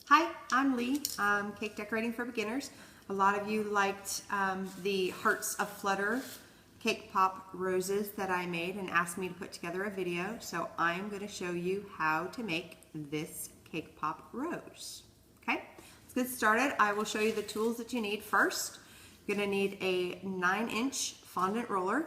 Hi, I'm Leigh, Cake Decorating for Beginners. A lot of you liked the Hearts of Flutter cake pop roses that I made and asked me to put together a video. So I'm going to show you how to make this cake pop rose. Okay, let's get started. I will show you the tools that you need first. You're going to need a 9-inch fondant roller,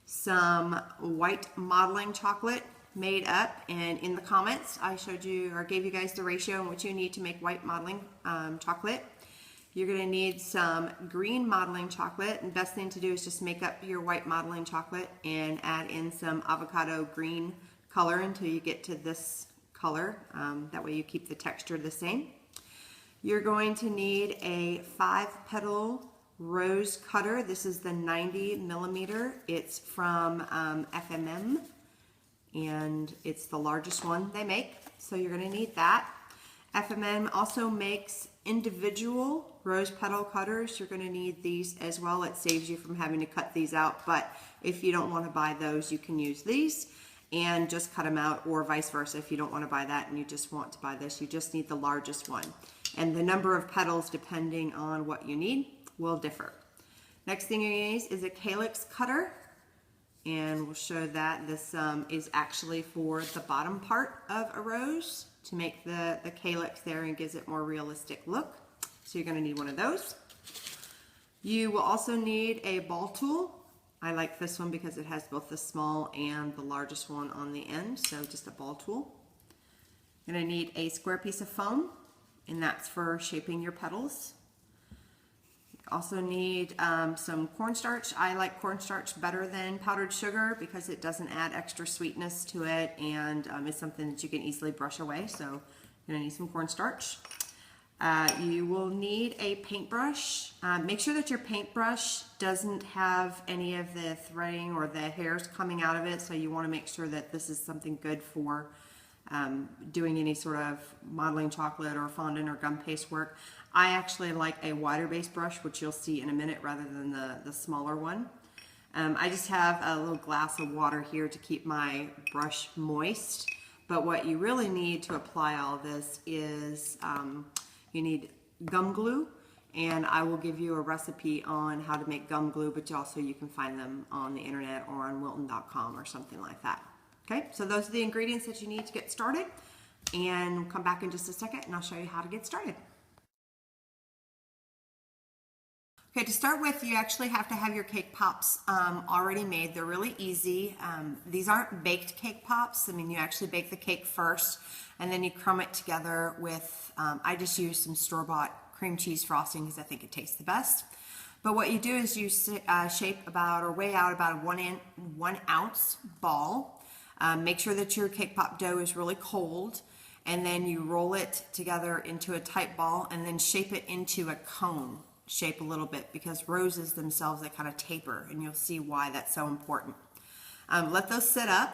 some white modeling chocolate made up, and in the comments I showed you or gave you guys the ratio in which you need to make white modeling chocolate. You're going to need some green modeling chocolate, and the best thing to do is just make up your white modeling chocolate and add in some avocado green color until you get to this color. That way you keep the texture the same. You're going to need a 5-petal rose cutter. This is the 90 millimeter. It's from FMM, and it's the largest one they make, so you're going to need that. FMM also makes individual rose petal cutters. You're going to need these as well. It saves you from having to cut these out, but if you don't want to buy those, you can use these and just cut them out, or vice versa. If you don't want to buy that and you just want to buy this, you just need the largest one. And the number of petals, depending on what you need, will differ. Next thing you need is a calyx cutter, and we'll show that this is actually for the bottom part of a rose to make the calyx there and gives it more realistic look. So you're going to need one of those. You will also need a ball tool. I like this one because it has both the small and the largest one on the end, so just a ball tool. You're going to need a square piece of foam, and that's for shaping your petals. Also need some cornstarch. I like cornstarch better than powdered sugar because it doesn't add extra sweetness to it, and it's something that you can easily brush away, so you're going to need some cornstarch. You will need a paintbrush. Make sure that your paintbrush doesn't have any of the threading or the hairs coming out of it, so you want to make sure that this is something good for doing any sort of modeling chocolate or fondant or gum paste work. I actually like a wider base brush, which you'll see in a minute, rather than the smaller one. I just have a little glass of water here to keep my brush moist, but what you really need to apply all this is you need gum glue, and I will give you a recipe on how to make gum glue, but also you can find them on the internet or on wilton.com or something like that. Okay, so those are the ingredients that you need to get started, and we'll come back in just a second and I'll show you how to get started. Okay, to start with, you actually have to have your cake pops already made. They're really easy. These aren't baked cake pops. I mean, you actually bake the cake first, and then you crumb it together with, I just use some store-bought cream cheese frosting because I think it tastes the best. But what you do is you shape about, or weigh out about a 1 ounce ball. Make sure that your cake pop dough is really cold, and then you roll it together into a tight ball and then shape it into a cone shape a little bit, because roses themselves, they kind of taper, and you'll see why that's so important. Let those sit up,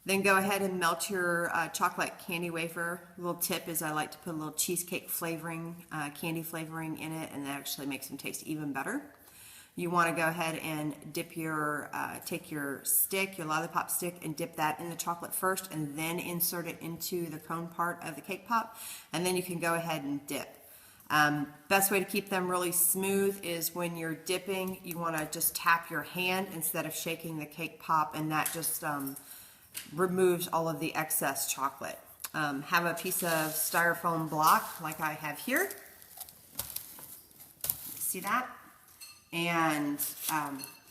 then go ahead and melt your chocolate candy wafer. A little tip is I like to put a little cheesecake flavoring, candy flavoring in it, and that actually makes them taste even better. You want to go ahead and dip your, take your stick, your lollipop stick, and dip that in the chocolate first, and then insert it into the cone part of the cake pop, and then you can go ahead and dip. Best way to keep them really smooth is when you're dipping, you want to just tap your hand instead of shaking the cake pop, and that just removes all of the excess chocolate. Have a piece of styrofoam block like I have here. See that? And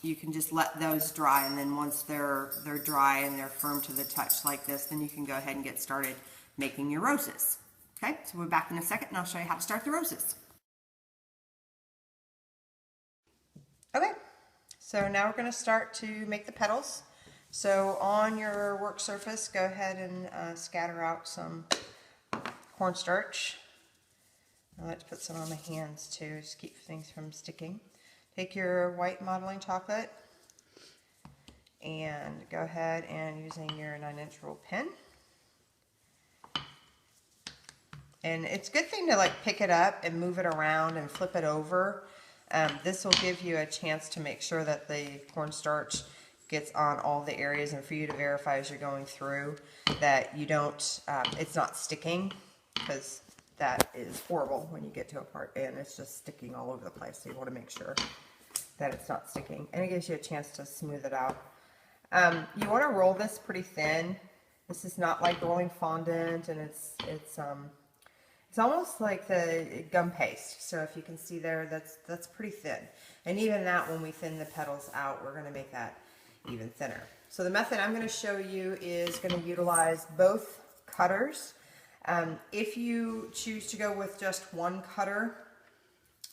you can just let those dry, and then once they're dry and they're firm to the touch like this, then you can go ahead and get started making your roses. Okay, so we'll be back in a second and I'll show you how to start the roses. Okay, so now we're going to start to make the petals. So on your work surface, go ahead and scatter out some cornstarch. I like to put some on my hands too, just keep things from sticking. Take your white modeling chocolate and go ahead and using your 9-inch roll pen. And it's a good thing to like pick it up and move it around and flip it over. This will give you a chance to make sure that the cornstarch gets on all the areas, and for you to verify as you're going through that you don't, it's not sticking. because that is horrible when you get to a part and it's just sticking all over the place. So you want to make sure that it's not sticking, and it gives you a chance to smooth it out. You want to roll this pretty thin. This is not like rolling fondant, and it's almost like the gum paste. So if you can see there, that's pretty thin. And even that, when we thin the petals out, we're going to make that even thinner. So the method I'm going to show you is going to utilize both cutters. If you choose to go with just one cutter,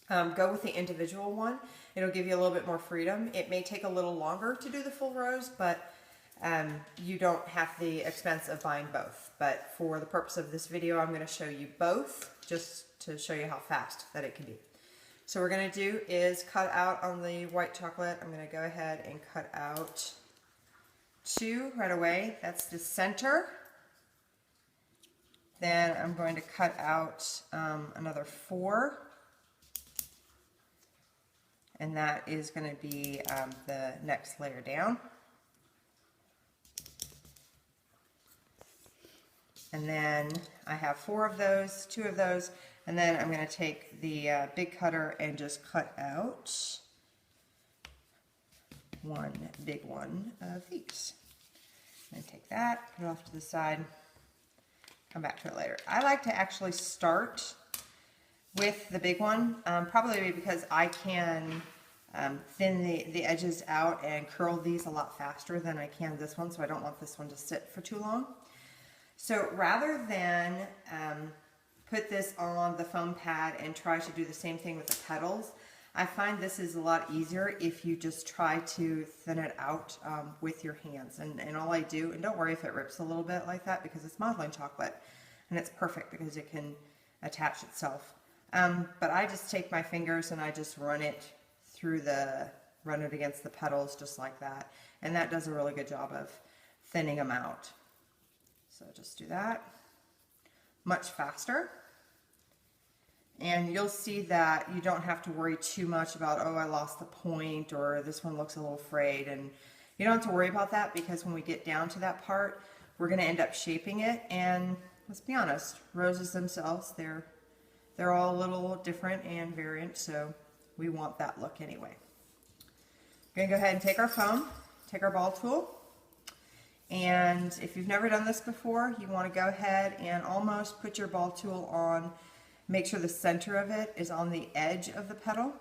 go with the individual one. It'll give you a little bit more freedom. It may take a little longer to do the full rows, but you don't have the expense of buying both. But for the purpose of this video, I'm going to show you both just to show you how fast that it can be. So what we're going to do is cut out on the white chocolate. I'm going to go ahead and cut out 2 right away. That's the center. Then I'm going to cut out another 4. And that is going to be the next layer down. And then I have 4 of those, 2 of those, and then I'm going to take the big cutter and just cut out one big one of these. And take that, put it off to the side, come back to it later. I like to actually start with the big one, probably because I can thin the edges out and curl these a lot faster than I can this one, so I don't want this one to sit for too long. So rather than put this on the foam pad and try to do the same thing with the petals, I find this is a lot easier if you just try to thin it out with your hands. And all I do, and don't worry if it rips a little bit like that, because it's modeling chocolate and it's perfect because it can attach itself. But I just take my fingers and I just run it against the petals just like that. And that does a really good job of thinning them out. So just do that much faster. And you'll see that you don't have to worry too much about, oh, I lost the point, or this one looks a little frayed. And you don't have to worry about that, because when we get down to that part, we're going to end up shaping it. And let's be honest, roses themselves, they're all a little different and variant, so we want that look anyway. We're going to go ahead and take our foam, take our ball tool, and if you've never done this before, you want to go ahead and almost put your ball tool on, make sure the center of it is on the edge of the petal,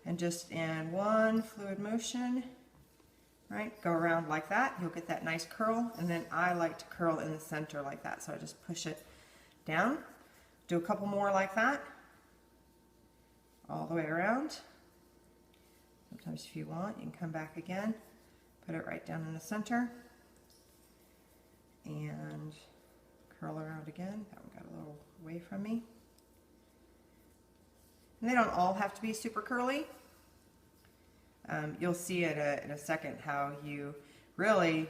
and just in one fluid motion, right, go around like that. You'll get that nice curl, and then I like to curl in the center like that, so I just push it down. Do a couple more like that, all the way around. Sometimes if you want, you can come back again, put it right down in the center, and curl around again. That one got a little away from me. And they don't all have to be super curly. You'll see in a second how you really,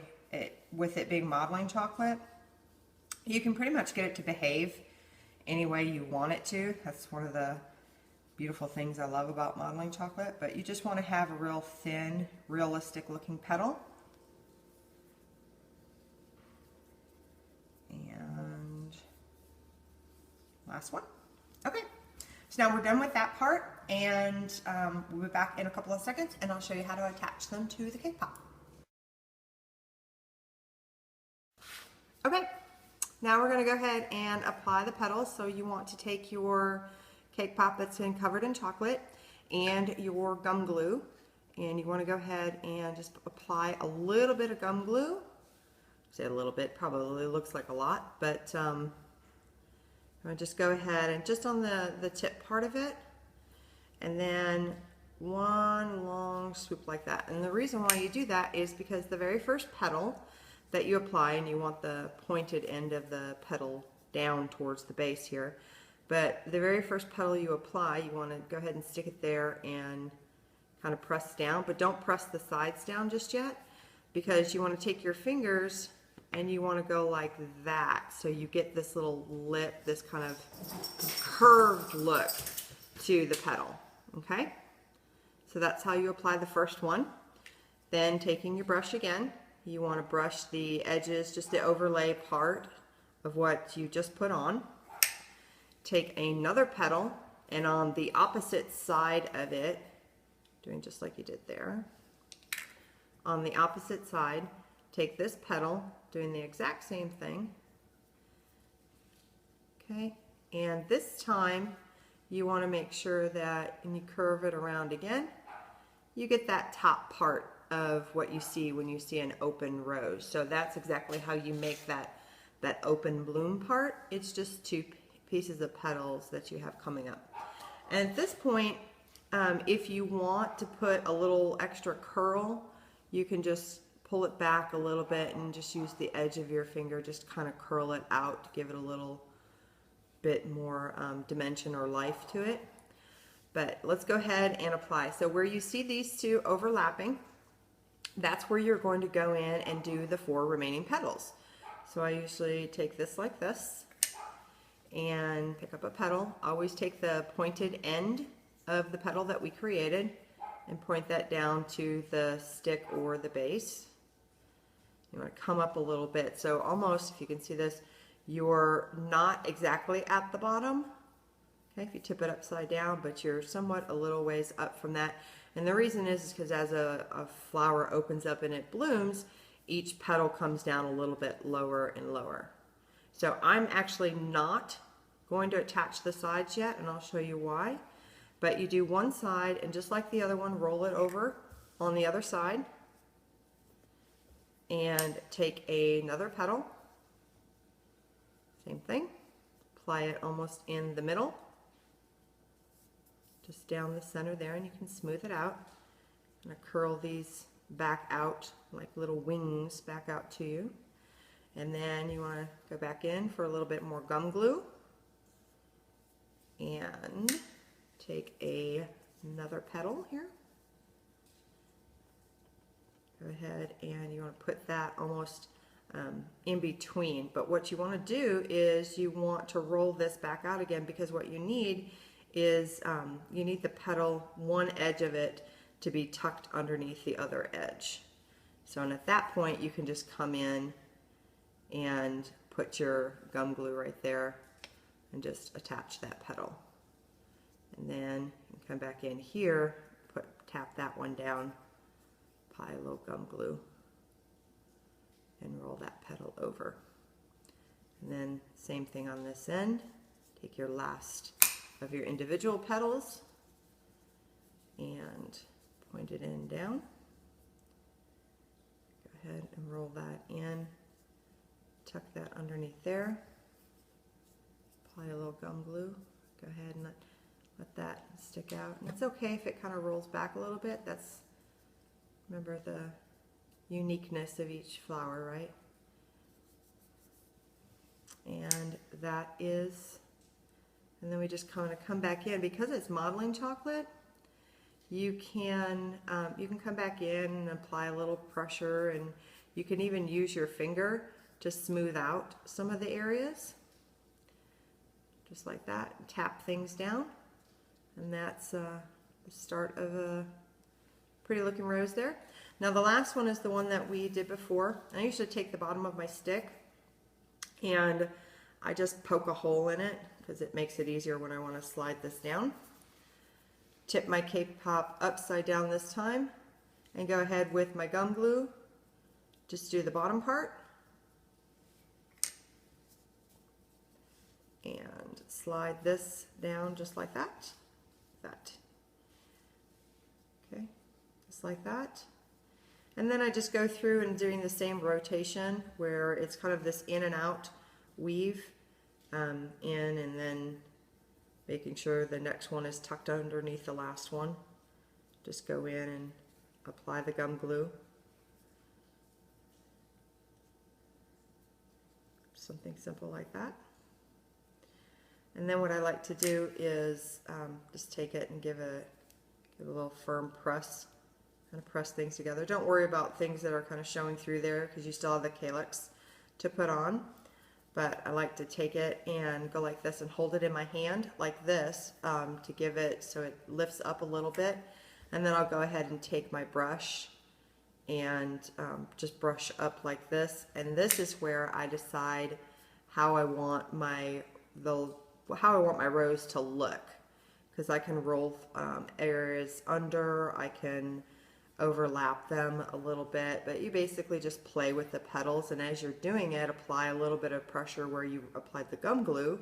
with it being modeling chocolate, you can pretty much get it to behave any way you want it to. That's one of the beautiful things I love about modeling chocolate. But you just want to have a real thin, realistic looking petal. And last one. Okay, so now we're done with that part, and we'll be back in a couple of seconds, and I'll show you how to attach them to the cake pop. Okay, now we're going to go ahead and apply the petals. So you want to take your cake pop that's been covered in chocolate and your gum glue, and you want to go ahead and just apply a little bit of gum glue. Say a little bit, probably looks like a lot, but I'm going to just go ahead and just on the tip part of it, and then one long swoop like that. And the reason why you do that is because the very first petal that you apply, and you want the pointed end of the petal down towards the base here, but the very first petal you apply, you want to go ahead and stick it there and kind of press down, but don't press the sides down just yet, because you want to take your fingers and you want to go like that, so you get this little lip, this kind of curved look to the petal. Okay, so that's how you apply the first one. Then taking your brush again, you want to brush the edges, just the overlay part of what you just put on, take another petal, and on the opposite side of it, doing just like you did there, on the opposite side, take this petal, doing the exact same thing. Okay, and this time you want to make sure that, and you curve it around again, you get that top part of what you see when you see an open rose. So that's exactly how you make that open bloom part. It's just two pieces of petals that you have coming up. And at this point, if you want to put a little extra curl, you can just pull it back a little bit and just use the edge of your finger, just kind of curl it out to give it a little bit more dimension or life to it. But let's go ahead and apply. So where you see these two overlapping, that's where you're going to go in and do the 4 remaining petals. So I usually take this like this and pick up a petal. I always take the pointed end of the petal that we created and point that down to the stick or the base. You want to come up a little bit. So almost, if you can see this, you're not exactly at the bottom, okay, if you tip it upside down, but you're somewhat a little ways up from that. And the reason is because as a flower opens up and it blooms, each petal comes down a little bit lower and lower. So I'm actually not going to attach the sides yet, and I'll show you why. But you do one side, and just like the other one, roll it over on the other side, and take another petal. Same thing, apply it almost in the middle, just down the center there, and you can smooth it out. I'm going to curl these back out like little wings back out to you. And then you want to go back in for a little bit more gum glue and take another petal here. Go ahead and you want to put that almost in between, but what you want to do is you want to roll this back out again, because what you need is you need the petal, one edge of it, to be tucked underneath the other edge. So, and at that point you can just come in and put your gum glue right there and just attach that petal, and then you come back in here, tap that one down, apply a little gum glue, and roll that petal over. And then same thing on this end. Take your last of your individual petals and point it in down. Go ahead and roll that in. Tuck that underneath there. Apply a little gum glue. Go ahead and let that stick out. And it's okay if it kind of rolls back a little bit. That's, remember, the uniqueness of each flower, right? And that is, and then we just kind of come back in. Because it's modeling chocolate, you can come back in and apply a little pressure, and you can even use your finger to smooth out some of the areas, just like that. Tap things down, and that's the start of a pretty looking rose there. Now the last one is the one that we did before. I usually take the bottom of my stick and I just poke a hole in it because it makes it easier when I want to slide this down. Tip my cake pop upside down this time and go ahead with my gum glue. Just do the bottom part and slide this down just like that. Okay, just like that. And then I just go through and doing the same rotation where it's kind of this in and out weave, in and then making sure the next one is tucked underneath the last one. Just go in and apply the gum glue. Something simple like that. And then what I like to do is just take it and give a little firm press. Kind of press things together. Don't worry about things that are kind of showing through there because you still have the calyx to put on. But I like to take it and go like this and hold it in my hand like this to give it so it lifts up a little bit. And then I'll go ahead and take my brush and just brush up like this. And this is where I decide how I want the how I want my rose to look, because I can roll areas under, I can overlap them a little bit, but you basically just play with the petals, and as you're doing it, apply a little bit of pressure where you applied the gum glue,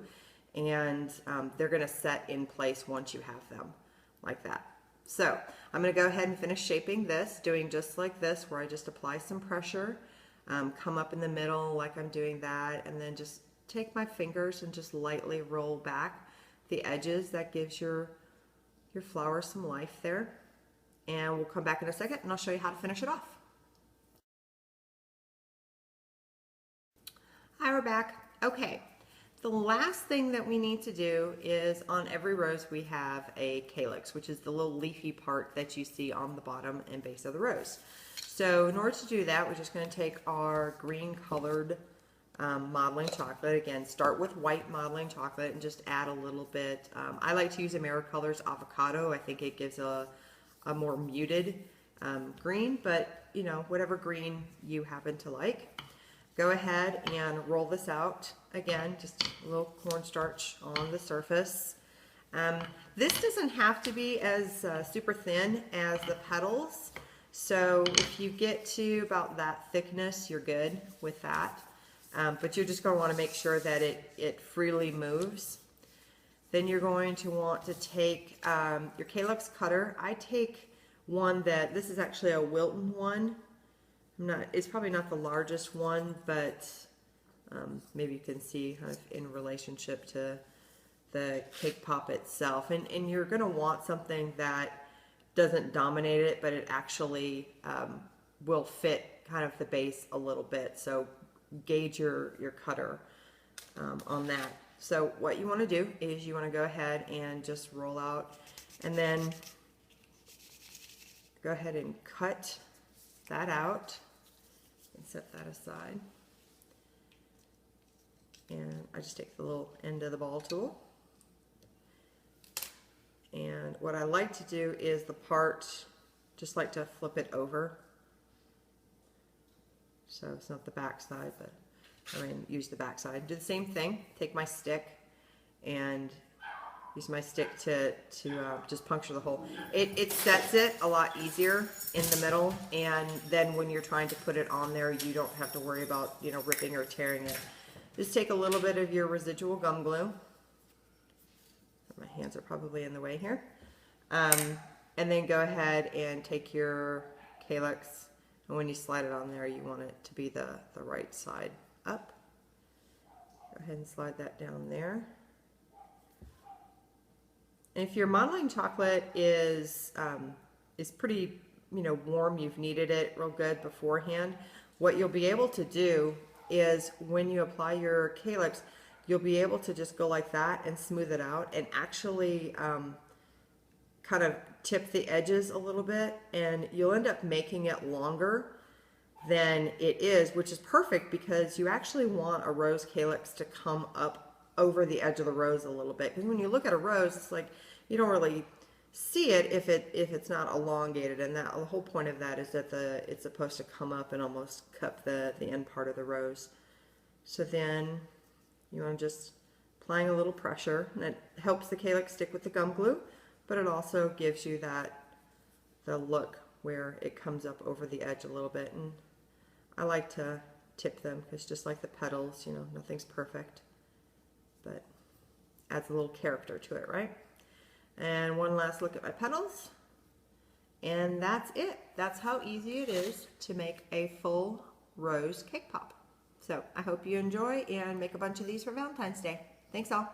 and they're going to set in place once you have them like that. So I'm going to go ahead and finish shaping this, doing just like this, where I just apply some pressure, come up in the middle like I'm doing that, and then just take my fingers and just lightly roll back the edges. That gives your flower some life there. And we'll come back in a second and I'll show you how to finish it off. Hi, we're back. Okay, the last thing that we need to do is on every rose we have a calyx, which is the little leafy part that you see on the bottom and base of the rose. So in order to do that, we're just going to take our green colored modeling chocolate. Again, start with white modeling chocolate and just add a little bit. I like to use Americolor's avocado. I think it gives a more muted green, but you know, whatever green you happen to like. Go ahead and roll this out. Again, just a little cornstarch on the surface. This doesn't have to be as super thin as the petals, so if you get to about that thickness, you're good with that. But you're just going to want to make sure that it freely moves. Then you're going to want to take your calyx cutter. I take one that, this is actually a Wilton one. It's probably not the largest one, but maybe you can see kind of in relationship to the cake pop itself. And you're going to want something that doesn't dominate it, but it actually will fit kind of the base a little bit. So gauge your cutter on that. So what you want to do is you want to go ahead and just roll out, and then go ahead and cut that out and set that aside. And I just take the little end of the ball tool. And what I like to do is the part, just like to flip it over. So it's not the back side, but I mean, use the back side. Do the same thing. Take my stick and use my stick to just puncture the hole. It sets it a lot easier in the middle, and then when you're trying to put it on there, you don't have to worry about, you know, ripping or tearing it. Just take a little bit of your residual gum glue. My hands are probably in the way here. And then go ahead and take your calyx, and when you slide it on there, you want it to be the right side up. Go ahead and slide that down there. And if your modeling chocolate is pretty, you know, warm, you've kneaded it real good beforehand, what you'll be able to do is when you apply your calyx, you'll be able to just go like that and smooth it out, and actually kind of tip the edges a little bit, and you'll end up making it longer than it is, which is perfect because you actually want a rose calyx to come up over the edge of the rose a little bit. Because when you look at a rose, it's like you don't really see it if it's not elongated, and that the whole point of that is that it's supposed to come up and almost cup the end part of the rose. So then you want to just applying a little pressure, and it helps the calyx stick with the gum glue, but it also gives you the look where it comes up over the edge a little bit. And I like to tip them because just like the petals, you know, nothing's perfect, but adds a little character to it, right? And one last look at my petals, and that's it. That's how easy it is to make a full rose cake pop. So I hope you enjoy and make a bunch of these for Valentine's Day. Thanks all.